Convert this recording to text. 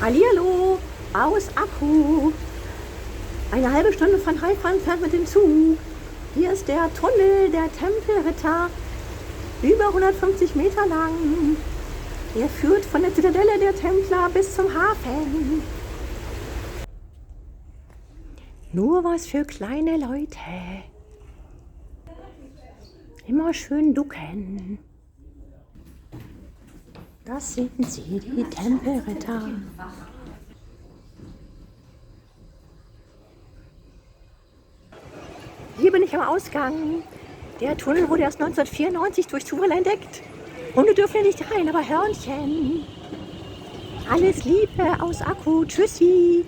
Hallihallo, aus Akku. Eine halbe Stunde von Haifa entfernt mit dem Zug. Hier ist der Tunnel der Tempelritter, über 150 Meter lang. Er führt von der Zitadelle der Templer bis zum Hafen. Nur was für kleine Leute. Immer schön ducken. Das sind sie, die Tempelritter. Hier bin ich am Ausgang. Der Tunnel wurde erst 1994 durch Zufall entdeckt. Hunde dürfen hier nicht rein, aber Hörnchen. Alles Liebe aus Akku. Tschüssi.